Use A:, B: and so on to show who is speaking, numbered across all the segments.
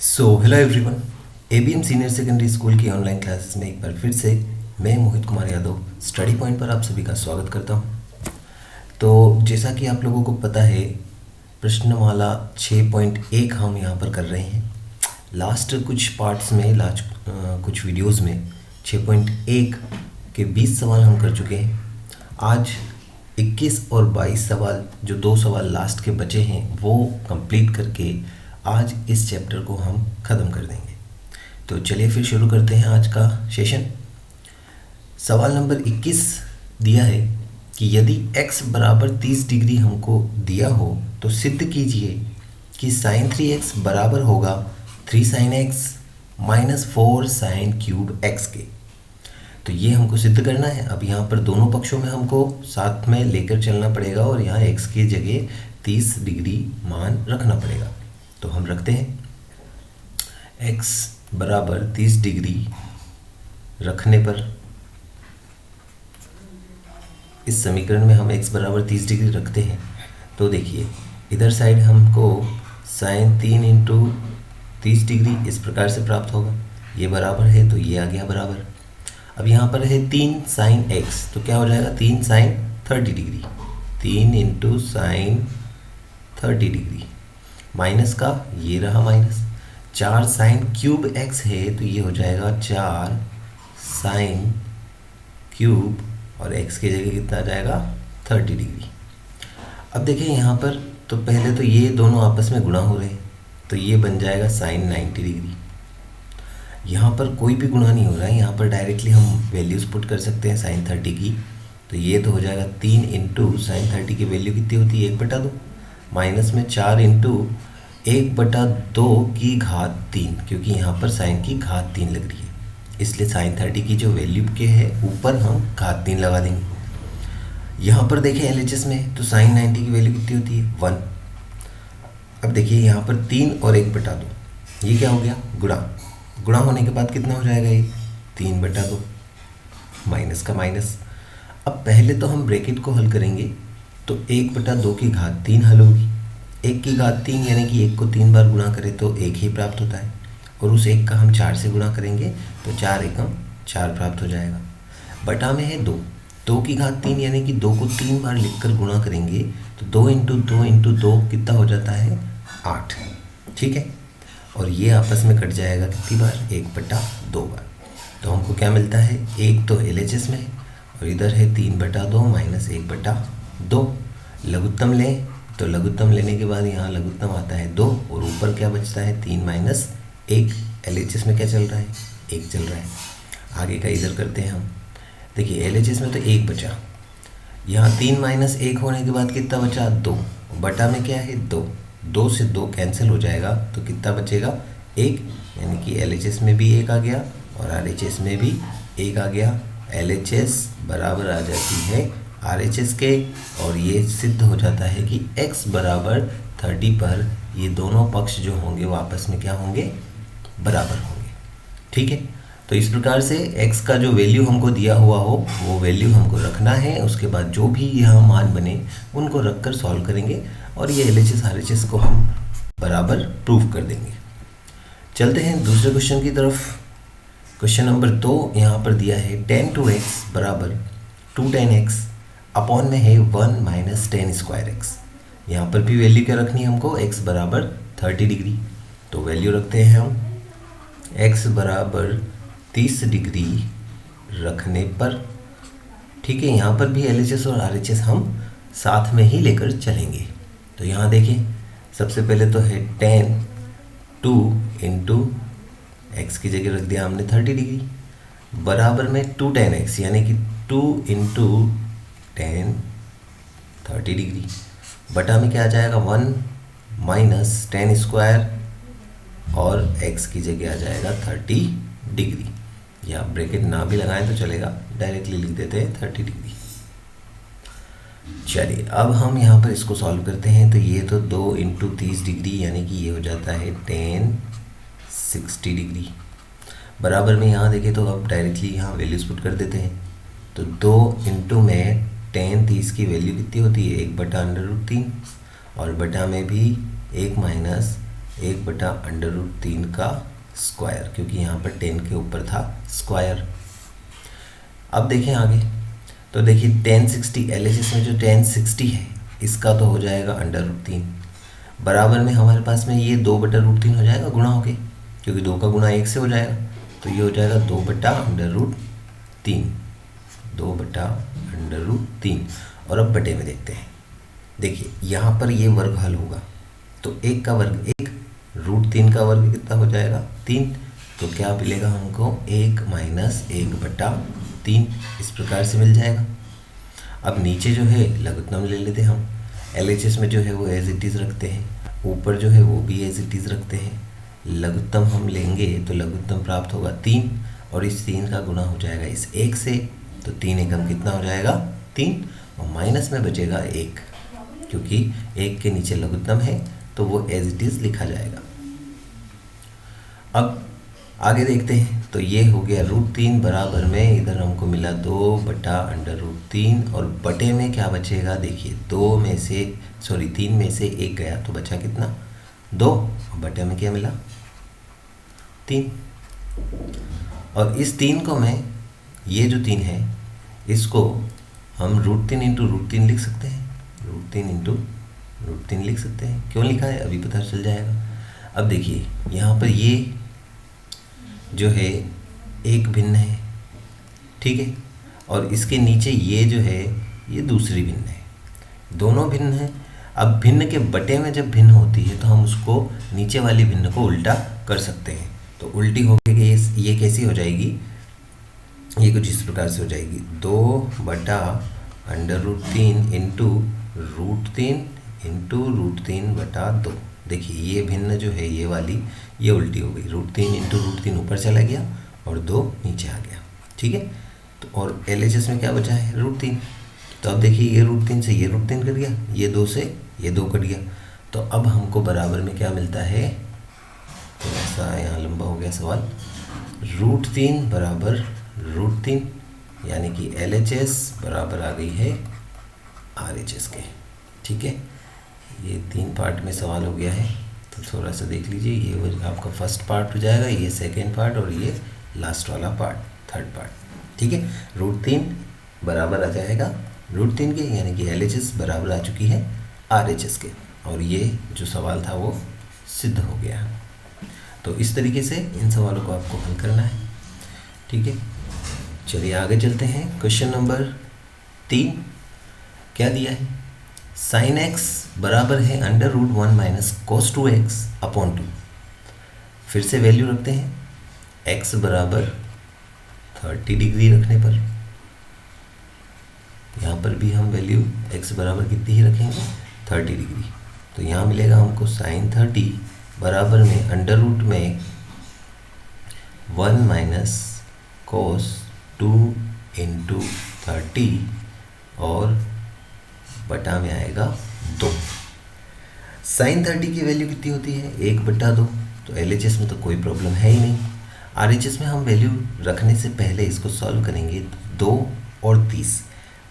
A: Hello everyone. ABM senior secondary school की online classes में एक बार फिर से मैं मोहित कुमार यादव स्टडी पॉइंट पर आप सभी का स्वागत करता हूं। तो जैसा कि आप लोगों को पता है, प्रश्नमाला 6.1 हम यहां पर कर रहे हैं। लास्ट कुछ पार्ट्स में, कुछ वीडियोस में 6.1 के 20 सवाल हम कर चुके हैं। आज 21 और 22 सवाल, जो 2 सवाल लास्ट के बचे हैं, वो कंप्लीट करके आज इस चैप्टर को हम ख़त्म कर देंगे। तो चलिए फिर शुरू करते हैं आज का सेशन। सवाल नंबर 21 दिया है कि यदि x बराबर 30 डिग्री हमको दिया हो तो सिद्ध कीजिए कि sin 3x बराबर होगा 3 sin x minus 4 sin cube x के। तो ये हमको सिद्ध करना है। अब यहाँ पर दोनों पक्षों में हमको साथ में लेकर चलना पड़ेगा और यहाँ x की जगह 30 डिग्री मान रखना पड़ेगा। तो हम रखते हैं x बराबर 30 डिग्री रखने पर इस समीकरण में हम x बराबर 30 डिग्री रखते हैं। तो देखिए, इधर साइड हमको साइन 3 इंटू 30 डिग्री इस प्रकार से प्राप्त होगा। ये बराबर है तो ये आ गया बराबर। अब यहाँ पर है 3 साइन x, तो क्या हो जाएगा 3 sine 30 degree, 3 into sine 30 degree minus का ये रहा माइनस 4 साइन क्यूब x है तो ये हो जाएगा 4 साइन क्यूब और x की जगह कितना आ जाएगा 30 डिग्री। अब देखिए यहाँ पर तो पहले तो ये दोनों आपस में गुणा हो रहे हैं तो ये बन जाएगा साइन 90 डिग्री। यहाँ पर कोई भी गुणा नहीं हो रहा है, यहाँ पर डायरेक्टली हम वैल्यूज़ पुट कर सकते हैं साइन 30 की। तो ये तो हो जाएगा 3 इंटू साइन 30 की वैल्यू कितनी होती है 1/2 माइनस में 4 इंटू 1/2 की घात 3, क्योंकि यहाँ पर साइन की घात 3 लग रही है, इसलिए साइन 30 की जो वैल्यू के है ऊपर हम घात 3 लगा देंगे। यहाँ पर देखें एलएचएस में तो साइन 90 की वैल्यू कितनी होती है 1। अब देखिए यहाँ पर 3 और 1/2, ये क्या हो गया गुणा होने के बाद कितना हो जाएगा ये 3/2 माइनस का माइनस। अब पहले तो हम ब्रैकेट को हल करेंगे तो 1/2 की घात 3 हल होगी। 1 की घात 3 यानी कि 1 को 3 बार गुणा करें तो 1 ही प्राप्त होता है, और उस 1 का हम 4 से गुणा करेंगे तो 4 एकम 4 प्राप्त हो जाएगा। बटा में है 2 की घात 3 यानी कि 2 को 3 बार लिखकर गुणा करेंगे तो 2 इंटू 2 इंटू 2 कितना हो जाता है 8। ठीक है, और ये आपस में कट जाएगा कितनी बार 1/2 बार। तो हमको क्या मिलता है, एक तो एलएचएस में और इधर है 3/2 माइनस 1/2। लघुत्तम लें तो लघुत्तम लेने के बाद यहाँ लघुत्तम आता है 2 और ऊपर क्या बचता है 3 माइनस 1। एलएचएस में क्या चल रहा है 1 चल रहा है। आगे का इधर करते हैं हम। देखिए एलएचएस में तो 1 बचा, यहाँ 3 माइनस 1 होने के बाद कितना बचा 2, बटा में क्या है 2 से 2 कैंसिल हो जाएगा तो कितना बचेगा 1, यानी कि एलएचएस में भी 1 आ गया और आरएचएस में भी 1 आ गया। एलएचएस बराबर आ जाती है आरएचएस के, और ये सिद्ध हो जाता है कि x बराबर 30 पर ये दोनों पक्ष जो होंगे वो आपस में क्या होंगे बराबर होंगे। ठीक है, तो इस प्रकार से x का जो वैल्यू हमको दिया हुआ हो वो वैल्यू हमको रखना है। उसके बाद जो भी यहाँ मान बने उनको रखकर सॉल्व करेंगे और ये एलएचएस आरएचएस को हम बराबर प्रूव कर देंगे। चलते हैं दूसरे क्वेश्चन की तरफ। क्वेश्चन नंबर 2 यहाँ पर दिया है tan 2x बराबर 2 tan x अपॉन में है 1 माइनस tan स्क्वायर x। यहाँ पर भी वैल्यू क्या रखनी है हमको, x बराबर 30 डिग्री। तो वैल्यू रखते हैं हम x बराबर 30 डिग्री रखने पर। ठीक है, यहाँ पर भी एलएचएस और आरएचएस हम साथ में ही लेकर चलेंगे। तो यहाँ देखें, सबसे पहले तो है tan 2 इंटू एक्स की जगह रख दिया हमने 30 डिग्री बराबर में 2 tan x, यानी कि 2 इंटू tan 30 डिग्री बटा में क्या आ जाएगा 1 माइनस tan स्क्वायर और x की जगह आ जाएगा 30 डिग्री। या ब्रैकेट ना भी लगाएं तो चलेगा, डायरेक्टली लिख देते हैं 30 डिग्री। चलिए अब हम यहाँ पर इसको सॉल्व करते हैं। तो ये तो 2 इंटू 30 डिग्री यानी कि ये हो जाता है tan 60 डिग्री बराबर में, यहाँ देखें तो अब डायरेक्टली यहाँ वैल्यूज पुट कर देते हैं। तो 2 इंटू में tan 30 की वैल्यू कितनी होती है 1/√3 और बटा में भी 1 माइनस 1/√3 का स्क्वायर, क्योंकि यहाँ पर 10 के ऊपर था स्क्वायर। अब देखें आगे, तो देखिए 1060 LHS में जो 1060 है इसका तो हो जाएगा √3, बराबर में हमारे पास में ये 2/√3 हो जाएगा गुणा होके, क्योंकि 2 का गुणा 1 से हो जाएगा, तो ये हो जाएगा 2/√3, 2/√3। और अब बटे में देखते हैं। देखिए यहाँ पर ये वर्ग हल होगा, तो 1 का वर्ग 1, √3 का वर्ग कितना हो जाएगा 3, तो क्या मिलेगा हमको 1 - 1/3, इस प्रकार से मिल जाएगा। अब नीचे जो है लघुत्तम ले लेते हम, LHS में जो है वो एज इट इज़ रखते हैं, ऊपर जो है वो भी एज इट इज़ रखते हैं। लघुत्तम हम लेंगे तो लघुत्तम प्राप्त होगा 3, और इस 3 का गुणा हो जाएगा इस 1 से, तो 3 एकम कितना हो जाएगा 3, और माइनस में बचेगा 1, क्योंकि 1 के नीचे लघुत्तम है तो वो एज इट इज़ लिखा जाएगा। अब आगे देखते हैं, तो ये हो गया √3 बराबर में, इधर हमको मिला 2/√3, और बटे में क्या बचेगा, देखिए 3 में से 1 गया तो बचा कितना 2, और बटे में क्या मिला 3। और इस 3 को मैं, ये जो 3 है इसको हम √3 × √3 लिख सकते हैं, √3 × √3 लिख सकते हैं। क्यों लिखा है अभी पता चल जाएगा। अब देखिए यहाँ पर ये जो है एक भिन्न है, ठीक है, और इसके नीचे ये जो है ये दूसरी भिन्न है, दोनों भिन्न हैं। अब भिन्न के बटे में जब भिन्न होती है तो हम उसको नीचे वाली भिन्न को उल्टा कर सकते हैं, तो उल्टी होकर ये कैसी हो जाएगी, ये कुछ इस प्रकार से हो जाएगी 2/√3 × √3/2। देखिए ये भिन्न जो है ये वाली ये उल्टी हो गई, √3 × √3 ऊपर चला गया और 2 नीचे आ गया, ठीक है। तो और LHS में क्या बचा है √3, तो अब देखिए ये √3 से ये √3 कट गया, ये 2 से ये 2 कट गया, तो अब हमको बराबर में क्या मिलता है, थोड़ा सा यहाँ लंबा हो गया सवाल, √3 बराबर √3, यानी कि LHS बराबर आ गई है RHS के, ठीक है। ये 3 पार्ट में सवाल हो गया है, तो थोड़ा सा देख लीजिए, ये आपका फर्स्ट पार्ट हो जाएगा, ये सेकेंड पार्ट, और ये लास्ट वाला पार्ट थर्ड पार्ट, ठीक है। √3 बराबर आ जाएगा √3 के, यानी कि LHS बराबर आ चुकी है RHS के, और ये जो सवाल था वो सिद्ध हो गया। तो इस तरीके से इन सवालों को आपको हल करना है, ठीक है। चलिए आगे चलते हैं। क्वेश्चन नंबर 3 क्या दिया है, sin x बराबर है √1 - cos 2x/2। फिर से वैल्यू रखते हैं, x बराबर 30 डिग्री रखने पर, यहाँ पर भी हम वैल्यू x बराबर कितनी ही रखेंगे 30 डिग्री, तो यहाँ मिलेगा हमको sin 30 बराबर में √1 - cos 2 × 30, और बटा में आएगा 2। sin 30 की वैल्यू कितनी होती है 1/2, तो LHS में तो कोई प्रॉब्लम है ही नहीं। RHS में हम वैल्यू रखने से पहले इसको सॉल्व करेंगे, 2 और 30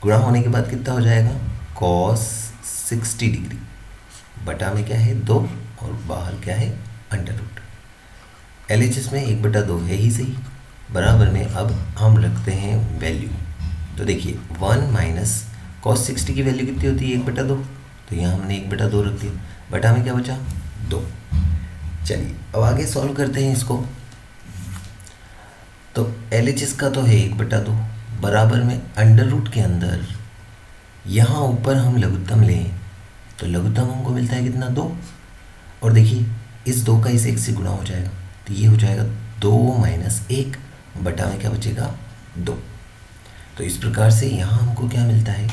A: गुणा होने के बाद कितना हो जाएगा cos 60 डिग्री, बटा में क्या है 2, और बाहर क्या है √। LHS में 1/2 है ही सही, बराबर में अब हम रखते हैं वैल्यू, तो देखिए 1 - cos 60 की वैल्यू कितनी होती है 1/2, तो यहाँ हमने 1/2 रख दिया, बटा में क्या बचा 2। चलिए अब आगे सॉल्व करते हैं इसको। तो LHS का तो है 1/2, बराबर में √ के अंदर यहाँ ऊपर हम लघुत्तम लें तो लघुत्तम हमको मिलता है कितना 2, और देखिए इस 2 का इस 1 से गुणा हो जाएगा, तो ये हो जाएगा 2 - 1, बटा में क्या बचेगा 2। तो इस प्रकार से यहाँ हमको क्या मिलता है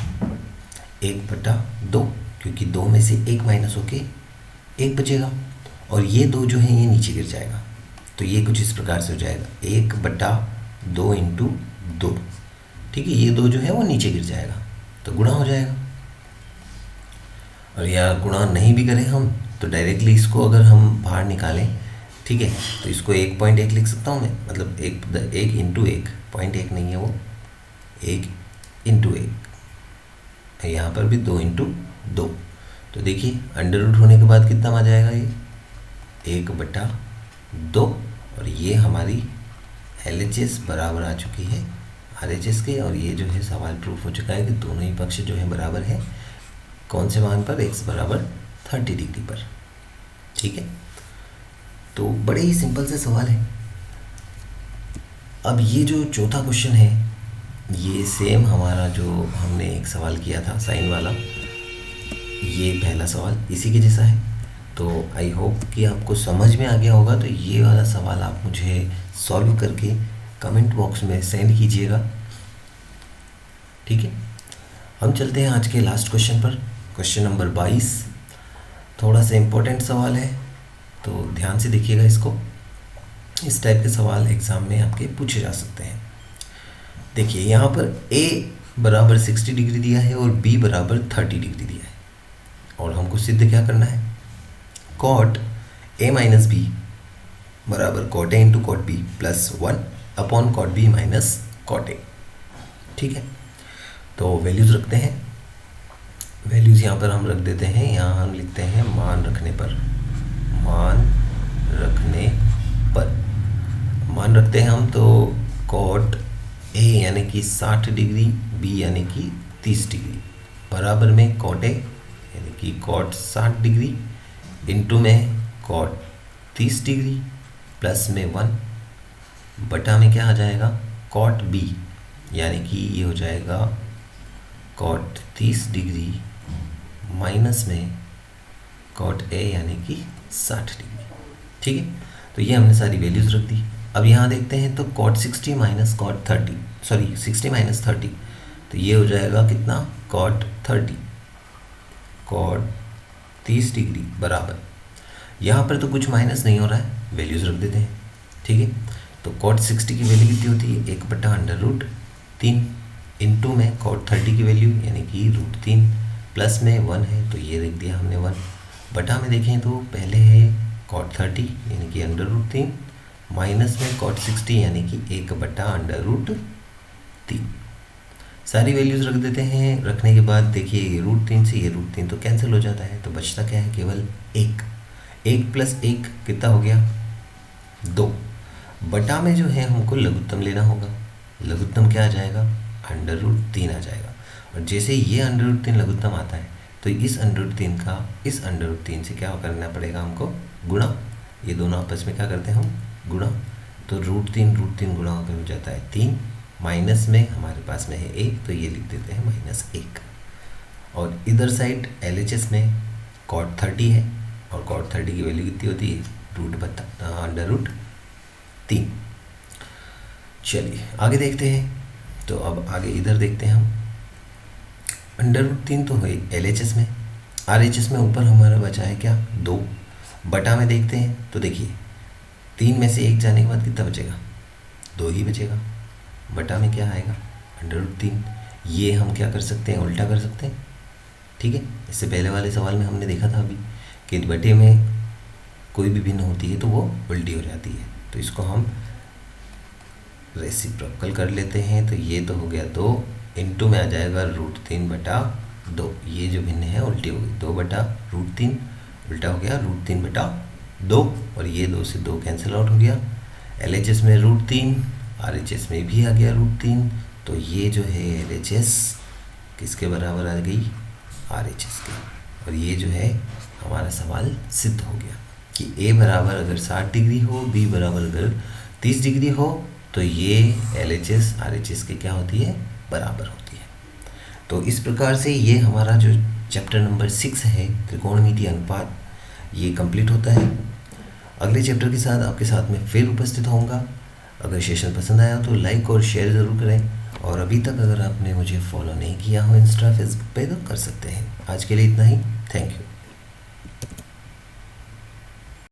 A: 1/2, क्योंकि 2 में से 1 माइनस होके 1 बचेगा, और ये 2 जो है ये नीचे गिर जाएगा, तो ये कुछ इस प्रकार से हो जाएगा 1/2 × 2, ठीक है। ये 2 जो है वो नीचे गिर जाएगा, तो गुणा हो जाएगा। और या गुणा नहीं भी करें हम तो डायरेक्टली इसको अगर हम बाहर निकालें, ठीक है, तो इसको 1.1 लिख सकता हूँ मैं, मतलब 1 × 1, 0.1 नहीं है वो, 1 × 1, यहाँ पर भी 2 × 2, तो देखिए √ होने के बाद कितना आ जाएगा ये 1/2 और ये हमारी LHS बराबर आ चुकी है RHS के। और ये जो है सवाल प्रूफ हो चुका है कि दोनों ही पक्ष जो है बराबर है। कौन से मान पर? x बराबर 30 डिग्री पर। ठीक है, तो बड़े ही सिंपल से सवाल है। अब ये जो चौथा क्वेश्चन है ये सेम हमारा जो हमने एक सवाल किया था साइन वाला, ये पहला सवाल इसी के जैसा है। तो आई होप कि आपको समझ में आ गया होगा। तो ये वाला सवाल आप मुझे सॉल्व करके कमेंट बॉक्स में सेंड कीजिएगा। ठीक है, हम चलते हैं आज के लास्ट क्वेश्चन पर। क्वेश्चन नंबर 22 थोड़ा सा इम्पोर्टेंट सवाल है, तो ध्यान से देखिएगा इसको। इस टाइप के सवाल एग्ज़ाम में आपके पूछे जा सकते हैं। देखिए यहाँ पर a बराबर 60 डिग्री दिया है और b बराबर 30 डिग्री दिया है, और हमको सिद्ध क्या करना है? cot a माइनस बी बराबर cot a into cot b plus 1 upon cot b minus cot a। ठीक है, तो वैल्यूज़ रखते हैं। वैल्यूज़ यहाँ पर हम रख देते हैं, यहाँ हम लिखते हैं मान रखने पर। मान रखने पर मान रखते हैं हम, तो cot a यानी कि 60 डिग्री, b यानी कि 30 डिग्री बराबर में cot a यानी कि cot 60 डिग्री इंटू में cot 30 डिग्री प्लस में 1 बटा में क्या आ जाएगा? cot b यानी कि ये हो जाएगा cot 30 डिग्री माइनस में cot a यानी कि 60 डिग्री। ठीक है, तो ये हमने सारी वैल्यूज़ रख दी। अब यहाँ देखते हैं तो cot 60 minus cot 30, sorry 60 minus 30, तो ये हो जाएगा कितना? cot 30, cot 30 डिग्री बराबर, यहाँ पर तो कुछ माइनस नहीं हो रहा है, वैल्यूज़ रख देते हैं। ठीक है, तो cot 60 की वैल्यू कितनी होती है? 1/√3 इंटू में cot 30 की वैल्यू यानी कि √3 प्लस में 1 है, तो ये लिख दिया हमने 1 बटा में। देखें तो पहले है cot 30 यानी कि √3 माइनस में cot 60 यानी कि 1/√3। सारी वैल्यूज़ रख देते हैं। रखने के बाद देखिए ये √3 से ये √3 तो कैंसिल हो जाता है, तो बचता क्या है? केवल 1 प्लस 1 कितना हो गया? 2 बटा में जो है हमको लघुत्तम लेना होगा। लघुत्तम क्या आ जाएगा? √3 आ जाएगा। और जैसे ये √3 लघुत्तम आता है तो इस √3 का इस √3 से क्या करना पड़ेगा हमको? गुणा। ये दोनों आपस में क्या करते हैं हम? गुणा। तो √3 गुणा होकर हो जाता है 3, माइनस में हमारे पास में है 1, तो ये लिख देते हैं -1। और इधर साइड LHS में cot 30 है, और cot 30 की वैल्यू कितनी होती है? √3। चलिए आगे देखते हैं। तो अब आगे इधर देखते हैं हम। √3 तो है LHS में, RHS में ऊपर हमारा बचा है क्या? 2 बटा में देखते हैं तो देखिए 3 में से 1 जाने के बाद कितना बचेगा? 2 ही बचेगा। बटा में क्या आएगा? √3। ये हम क्या कर सकते हैं? उल्टा कर सकते हैं। ठीक है, इससे पहले वाले सवाल में हमने देखा था अभी कि बटे में कोई भी भिन्न होती है तो वो उल्टी हो जाती है, तो इसको हम रेसिप्रोकल कर लेते हैं। तो ये तो हो गया 2 इंटू में आ जाएगा √3/2। ये जो भिन्न है उल्टी हो गई, 2/√3 उल्टा हो गया √3/2, और ये 2 से 2 कैंसिल आउट हो गया। LHS में √3, RHS में भी आ गया √3, तो ये जो है LHS किसके बराबर आ गई? RHS के। और ये जो है हमारा सवाल सिद्ध हो गया कि A बराबर अगर 60 डिग्री हो, B बराबर अगर 30 डिग्री हो, तो ये LHS RHS के क्या होती है? बराबर होती है। तो इस प्रकार से ये हमारा जो चैप्टर नंबर 6 है त्रिकोणमितीय अनुपात, ये कंप्लीट होता है। अगले चैप्टर के साथ आपके साथ में फिर उपस्थित होऊंगा। अगर सेशन पसंद आया तो लाइक और शेयर ज़रूर करें, और अभी तक अगर आपने मुझे फॉलो नहीं किया हो इंस्टा फेसबुक पे तो कर सकते हैं। आज के लिए इतना ही। Thank you.